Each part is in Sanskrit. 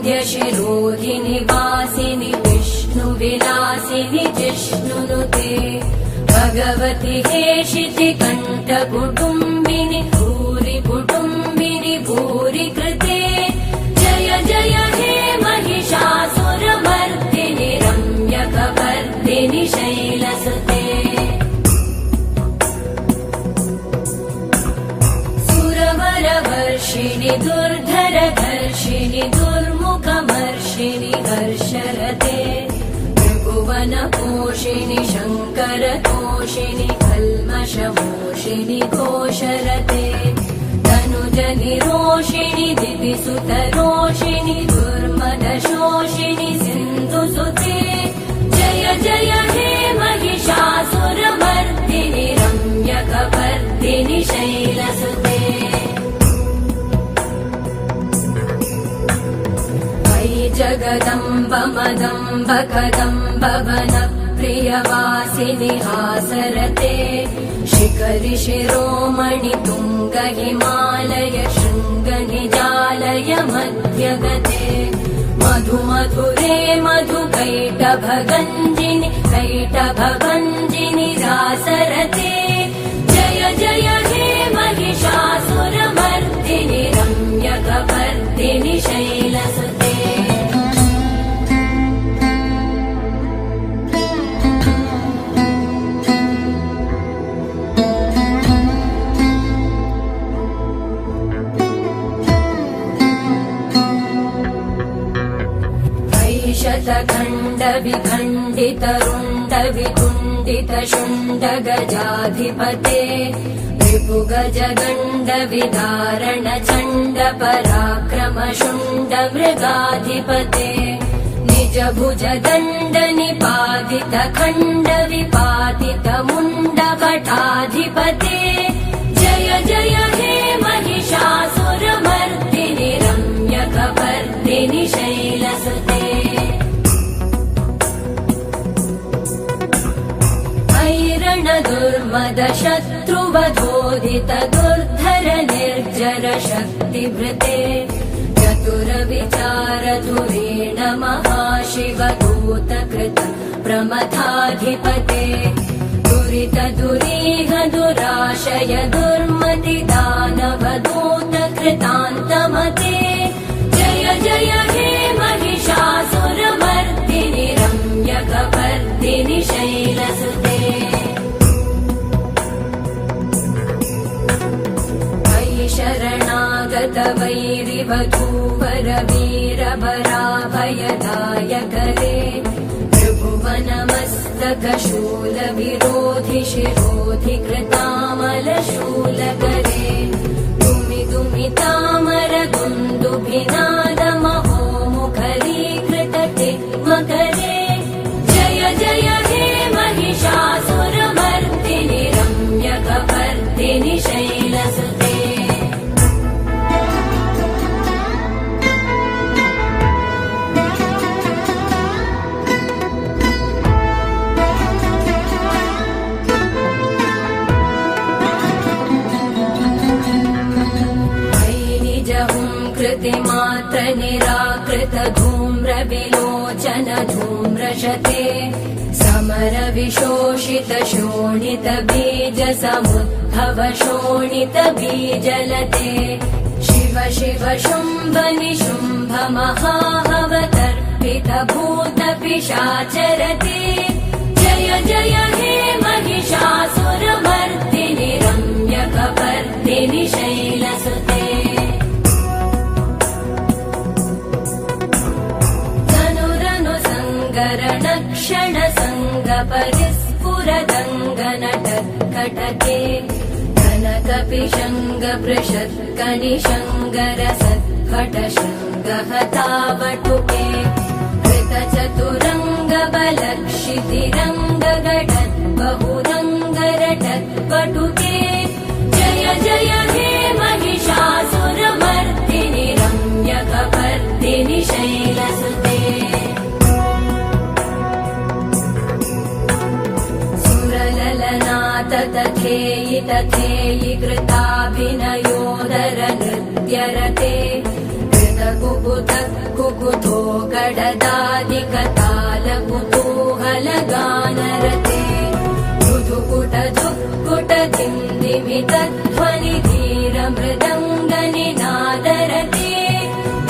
वरविन्द्यशिरोधिनि वासिनि विष्णुविलासिनि जिष्णुनुते भगवति हेशिति कण्ठकुटुम्बिनि भूरि कुटुम्बिनि भूरि कृते जय जय हे महिषासुरमर्दिनि रम्यकवर्दिनि शैलसुते सुरवरवर्षिणि दुर्धरधर्षिणि दुर्मुखमर्षिणि हर्षरते त्रिभुवनपोषिणि शङ्करतोषिणि कल्मषमोषिणि घोषरते तनुजनिरोषिणि दिविसुतरोषिणि दुर्मदशोषिणि सिन्धुसुते जय जय हे महिषासुरमर्दिनि रम्यकवर्दिनि शैलसुते जगदम्ब मदम्ब कदम्ब वनप्रियवासिनि हासरते शिखरि शिरोमणि तुङ्ग हिमालय शृङ्ग निजालय मध्यगते मधुमधुरे मधुकैटभगञ्जिनि कैटभगञ्जिनि रासरते जय जय हे महिषासुरमर्दिनि रम्यकवर्दिनि शैलसुते शतखण्ड विखण्डित रुण्ड विकुण्डित शुण्ड गजाधिपते रिपुगज गण्ड विदारण चण्ड पराक्रम शुण्ड मृगाधिपते निज भुज दण्ड निपातित खण्ड विपातित मुण्ड भटाधिपते जय जय हे महिषासुरमर्दिनि रम्यकवर्दिनि शैलसुते दुर्मद शत्रुवधोदित दुर्धर निर्जर शक्तिभृते चतुर विचार धुरेण महाशिवदूत कृत प्रमथाधिपते दुरित दुरीह दुराशय दुर्मति दानवदूत कृतान्तमते जय जय हे महिषासुरमर्दिनि रम्यकवर्दिनि शैलसुते शरणागत वैरिवधूवर वीरभराभयदायकरे त्रिभुवनमस्तक शूल विरोधि शिरोधि कृतामल शूलकरे दुमि दुमि तामर दुन्दुभिनाद महो मुखरीकृत मकरे जय जय हे महिषासुरमर्दिनि रम्यकवर्दिनि शैलसुते मात्र निराकृत धूम्र विलोचन धूम्रशते समर विशोषित शोणित बीज समुद्भव शोणित बीजलते शिव शिव शुम्भ निशुम्भ महाहवतर्पित भूत पिशाचरते जय जय हे महिषासुरमर्दिनि रम्यकवर्दिनि शैलसुते क्षण संग परिस्फुरदङ्गनटकटके कनकपिशङ्ग पृषत्कनिशङ्गर सत्फट शृङ्गहतावटुके कृतचतुरङ्ग बलक्षितिरङ्ग गडत् बहुरङ्गरटत्पटुके जय जय हे महिषासुरमर्दिनि रम्यकवर्दिनि शैलसुते तथेयि तथेयि कृताभिनयोदर नृत्यरते कृत कुकुत कुकुतो गडदादिकतालकुतूहलगानरते मृदुकुट दुःकुट दिन्दिमितध्वनि धीरमृदङ्गनिनादरते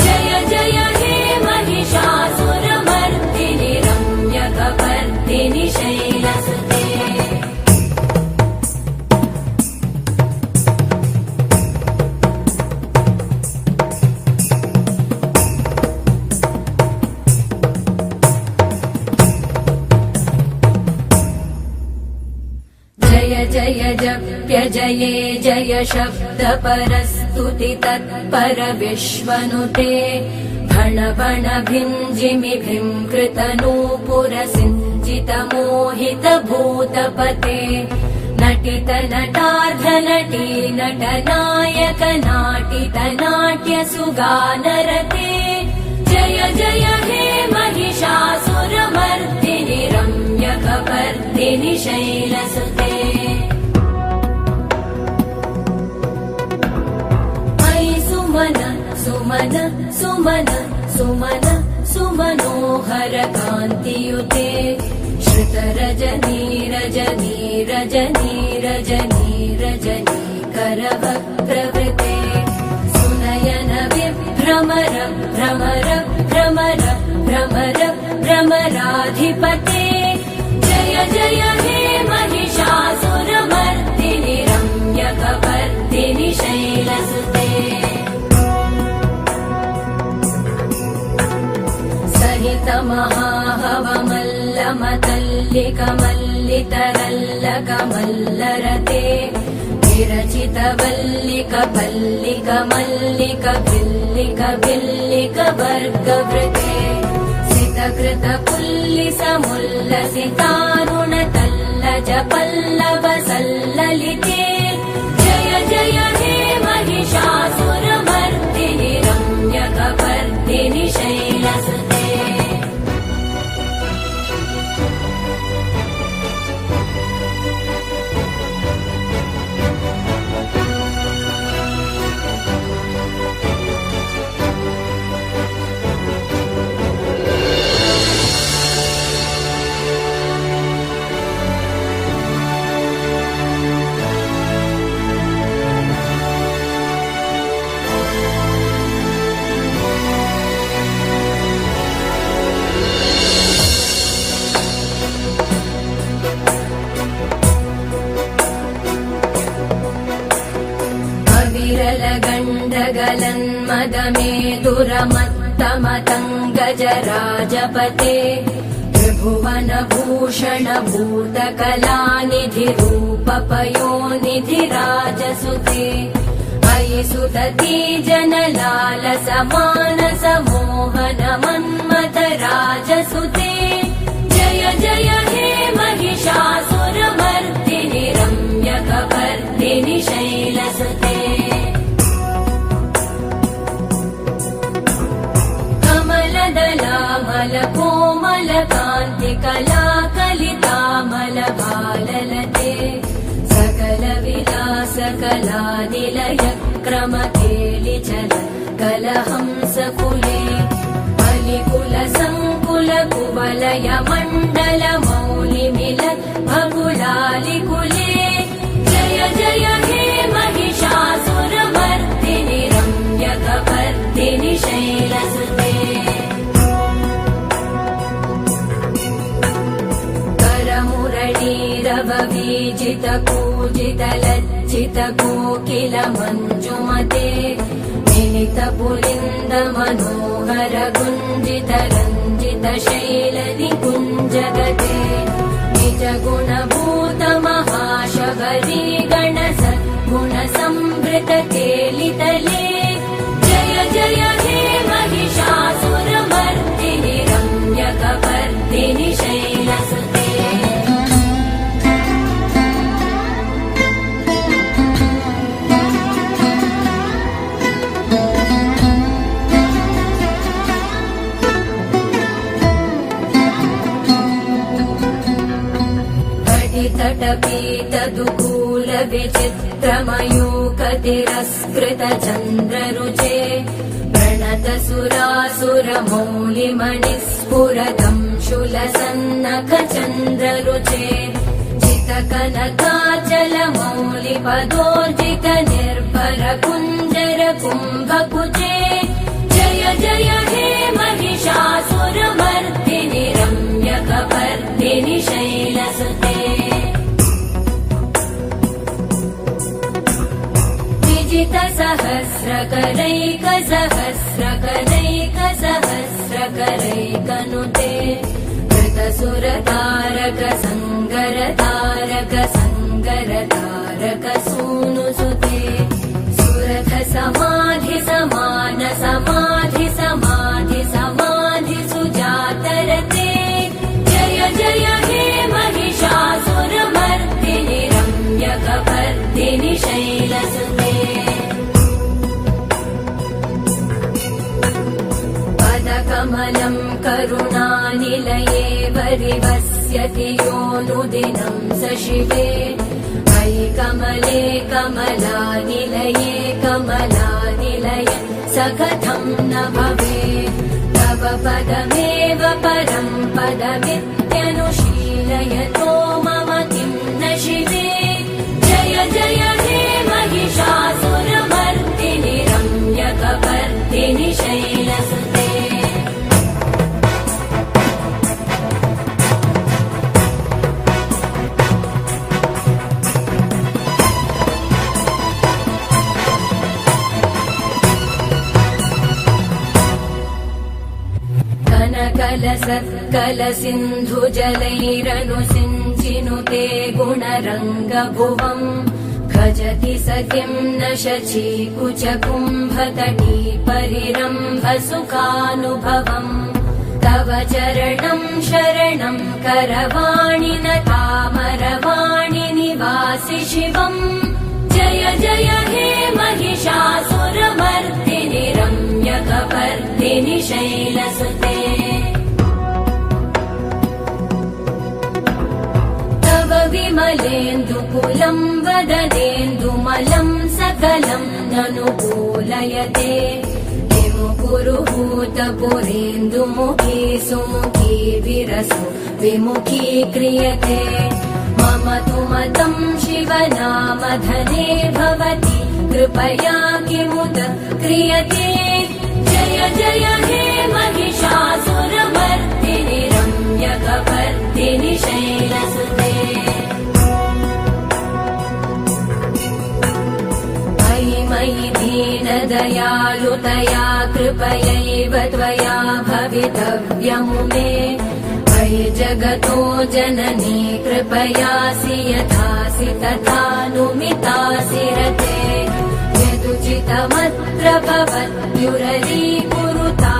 जय जय हे महिषासुरमर्दिनि रम्यकपर्दिनि शैलसुते जय जप्य जये जय शब्द परस्तुति तत्पर विश्वनुते भण भण भिञ्जिमि भीङ्कृत नूपुर सिञ्चित मोहित भूतपते नटित नटार्ध नटी नटनायक नाटित नाट्य सुगानरते जय जय हे महिषासुरमर्दिनि रम्यकपर्दिनि शैलसुते सुमन सुमन सुमन सुमनोहर कान्तियुते श्रुत रजनी रजनी रजनी रजनी रजनी करवक्त्रवृते सुनयन विभ्रमर भ्रमर भ्रमर भ्रमर भ्रमराधिपते जय जय हे महिषासुरमर्दिनि रम्यकपर्दिनि शैलसुते महाहवमल्लमतल्लिकमल्लितरल्लकमल्लरते विरचित वल्लिक पल्लिक मल्लिक भिल्लिक भिल्लिक वर्गवृते सितकृत पुल्लिसमुल्लसितारुण तल्लज पल्लव सल्ललिते जय जय हे महिषासुरमर्दिनि रम्यकपर्दिनि शैलसुते गलन्मदमेदुरमत्तमतङ्गजराजपते त्रिभुवनभूषण भूतकलानिधिरूपपयोनिधिराजसुते अयि सुतती जनलालसमानस मोहन मन्मथ राजसुते जय जय हे महिषासुरमर्दिनि रम्यकपर्दिनि शैलसुते कमलदलामल कोमल कान्ति कला कलितामल भाललते सकल विलास कला निलय क्रम केलिचल कलहंस कुले बलिकुल संकुल कुवलय मण्डल मौलि मिलत् भकुलालिकुले जय जय हे महिषासुरमर्दिनि रम्यकपर्दिनि शैलसुते करमुरलीरववीजित कूजित लज्जित कोकिल मञ्जुमते मिलित पुलिन्द मनोहर गुञ्जित रञ्जित शैल निकुञ्जगते निज गुणभूत महाशबरी गण सद्गुण संवृत केलितले जय जय हे महिषासुरमर्दिनि रम्यकपर्दिनि शैलसुते तटपीतदुकूल विचित्रमयूक तिरस्कृत चन्द्ररुचे प्रणत सुरासुरमौलिमणिस्फुरदं शूलसन्नखचन्द्ररुचे जितकनकाचलमौलिपदोर्जित निर्भर कुञ्जर कुम्भकुचे जय जय हे महिषासुरमर्दिनि रम्यकपर्दिनि शैलसुते सहस्रकरैकसहस्रकरैकनुते कृतसुरतारक संगरतारक सूनुसुते सुरथ समाधि समान समाधि समाधि समाधि सुजातरते जय जय हे महिषासुरमर्दिनि रम्यकपर्दिनि शैलसुते कमलं करुणानिलये वरिवस्यति योऽनुदिनं स शिवे अयि कमले कमलानिलये कमलानिलय स कथं न भवेत् तव पदमेव परं पदमित्यनुशीलयतो मम किं न शिवे जय जय हे महिषासुरमर्दिनि रम्यकपर्दिनि शैलसुते कलसिन्धुजलैरनुसिञ्चिनुते गुणरङ्गभुवम् खजति स किं न शचीकुचकुम्भतटी परिरम्भ सुखानुभवम् तव चरणं शरणं करवाणि न तामरवाणि निवासि शिवम् जय जय हे महिषासुरमर्दिनि रम्यकपर्दिनि शैलसुते विमलेन्दुकुलं वदनेन्दुमलं सकलं ननुकूलयते विमुकुरुहूतपुरेन्दुमुखी सुमुखी विरसो विमुखी क्रियते मम तु मतं शिवनामधने भवति कृपया किमुत क्रियते जय जय हे महिषासुरमर्दिनि रम्यकपर्दिनि शैलसुते मयि दीनदयालुतया कृपयैव त्वया भवितव्यमुमे मयि जगतो जननी कृपयासि यथासि तथानुमितासि रते यदुचितमत्र भवत्युरलीकुरुता